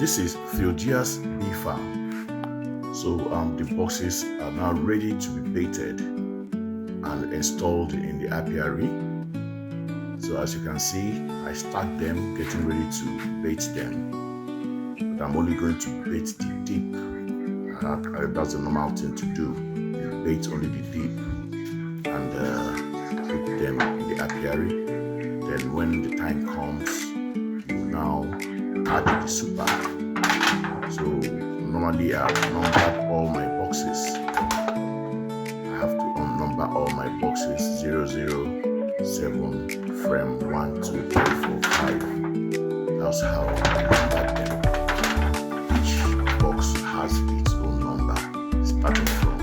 This is Philgia's bee farm. So the boxes are now ready to be baited and installed in the apiary. So as you can see, I stacked them, getting ready to bait them. But I'm only going to bait the deep. That's the normal thing to do. You bait only the deep and put them in the apiary. Then when the time comes, you now add the super. So normally I've numbered all my boxes. I have to unnumber all my boxes 007 frame 1 2 3 4 5. That's how I number them. Each box has its own number, starting from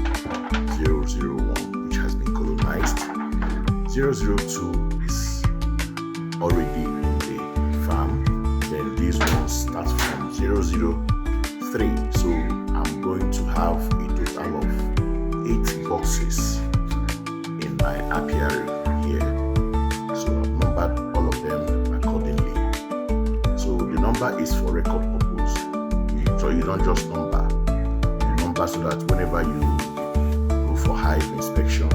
001, which has been colonized. 002 is already in the farm. Then these ones start from 003. So I'm going to have a total of 8 boxes in my apiary here. So I've numbered all of them accordingly. So the number is for record purpose. You don't just number. You number so that whenever you go for hive inspection,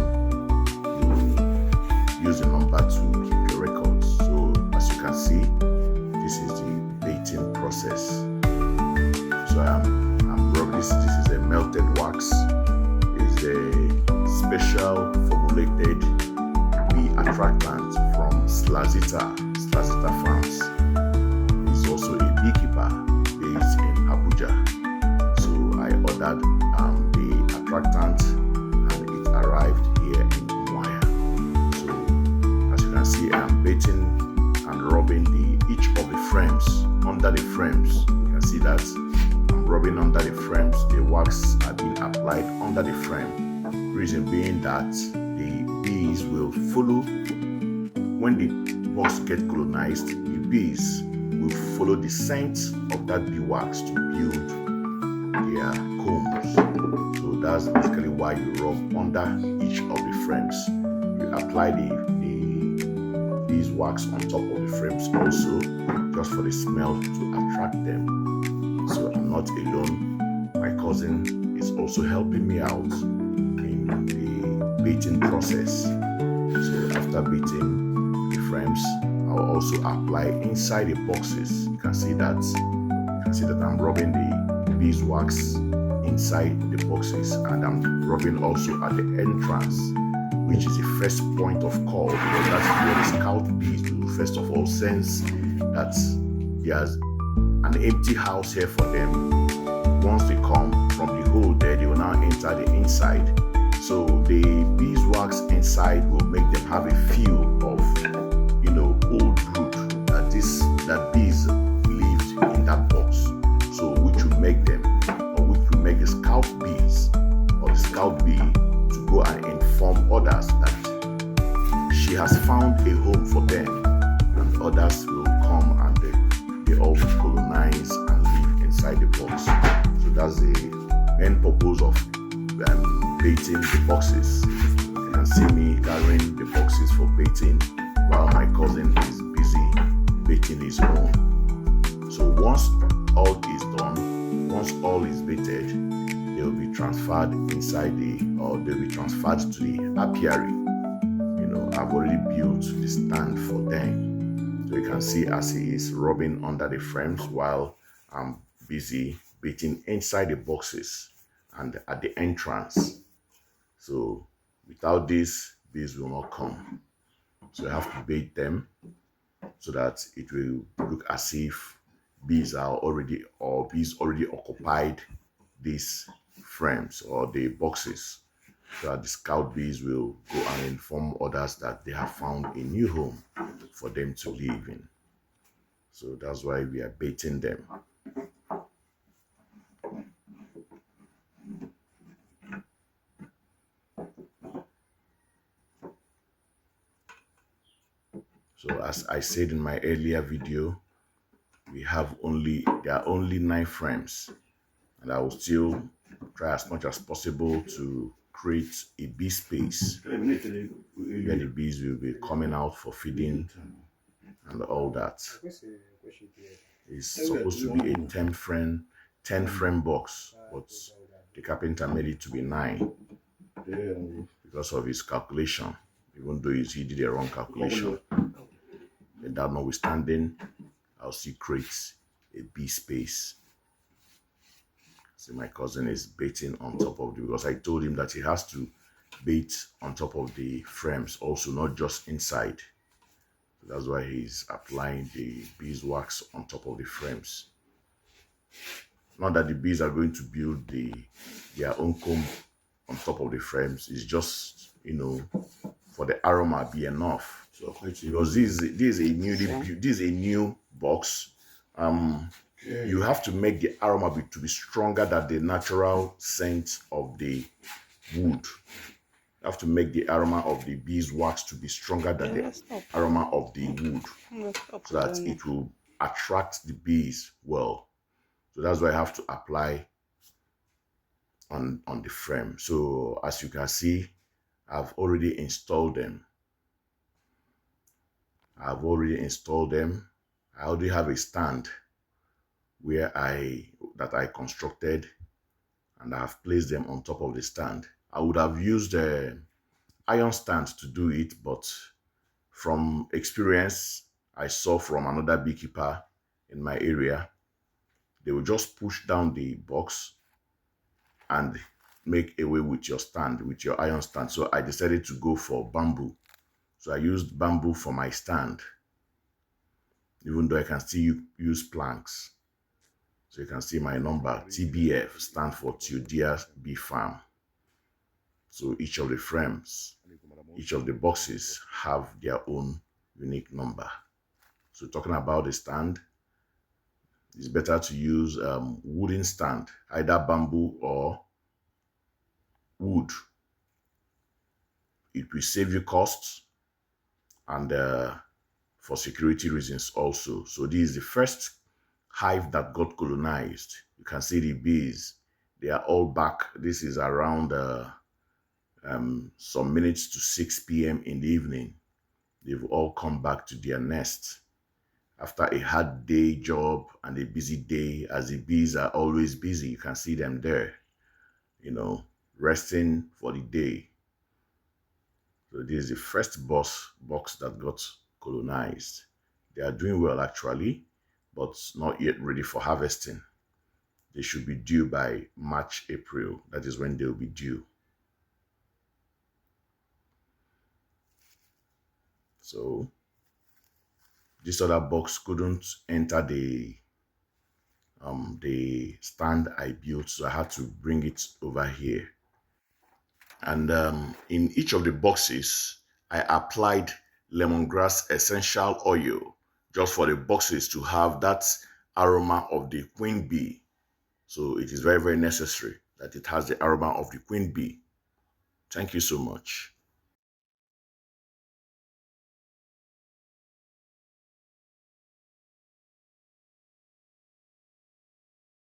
you use the number to keep your records. So as you can see, this is the baiting process. So I'm rubbing this. This is a melted wax. It's a special formulated bee attractant from Slazita Farms. He's also a beekeeper based in Abuja. So I ordered the attractant and it arrived here in Umuahia. So as you can see, I'm baiting and rubbing each of the frames under the frames. You can see that I'm rubbing under the frames. The wax are being applied under the frame. Reason being that the bees will follow. When the box gets colonized, the bees will follow the scent of that bee wax to build their combs. So that's basically why you rub under each of the frames. You apply the beeswax on top of the frames also, just for the smell to attract them. So I'm not alone. My cousin is also helping me out in the baiting process. So after baiting the frames, I'll also apply inside the boxes. You can see that I'm rubbing the beeswax inside the boxes, and I'm rubbing also at the entrance, which is the first point of call, because that's where the scout bees will first of all sense that there's an empty house here for them. Once they come from the hole there, they will now enter the inside. So the beeswax inside will make them have a feel of, old brood that bees lived in that box. So which will make them, or which will make the scout bees or the scout bee to go and inform others that she has found a home for them, and others will come and they all will colonize and live inside the box. So that's the main purpose of baiting the boxes. You can see me carrying the boxes for baiting while my cousin is busy baiting his own. So once all is done, once all is baited, they will be transferred they'll be transferred to the apiary. I've already built the stand for them. So you can see as he is rubbing under the frames while I'm busy baiting inside the boxes and at the entrance. So without this, bees will not come. So I have to bait them so that it will look as if bees already occupied these frames or the boxes, so that the scout bees will go and inform others that they have found a new home for them to live in. So that's why we are baiting them. So as I said in my earlier video, there are only 9 frames, and I will still try as much as possible to create a bee space where the bees will be coming out for feeding and all that. It's supposed to be a 10 frame box, but the carpenter made it to be 9 because of his calculation, even though he did a wrong calculation. But that notwithstanding, I'll still create a bee space. See, my cousin is baiting on top of because I told him that he has to bait on top of the frames also, not just inside. So that's why he's applying the beeswax on top of the frames. Not that the bees are going to build their own comb on top of the frames. It's just, for the aroma be enough. So because this is a new box. You have to make the aroma to be stronger than the natural scent of the wood. You have to make the aroma of the beeswax to be stronger than the aroma of the wood, so that it will attract the bees well. So that's why I have to apply on the frame. So as you can see, I've already installed them. I already have a stand that I constructed, and I have placed them on top of the stand. I would have used a iron stand to do it, but from experience I saw from another beekeeper in my area, they will just push down the box and make away with your stand, with your iron stand. So I decided to go for bamboo. So I used bamboo for my stand, even though I can still use planks. So you can see my number, TBF, stand for Theodia Bee Farm. So each of the frames, each of the boxes have their own unique number. So talking about the stand, it's better to use wooden stand, either bamboo or wood. It will save you costs, and for security reasons also. So this is the first hive that got colonized. You can see the bees, they are all back. This is around some minutes to 6 p.m. in the evening. They've all come back to their nest after a hard day job and a busy day, as the bees are always busy. You can see them there, resting for the day. So this is the first box that got colonized. They are doing well actually, but not yet ready for harvesting. They should be due by March, April. That is when they'll be due. So this other box couldn't enter the stand I built, so I had to bring it over here. And in each of the boxes, I applied lemongrass essential oil just for the boxes to have that aroma of the queen bee. So it is very, very necessary that it has the aroma of the queen bee. Thank you so much.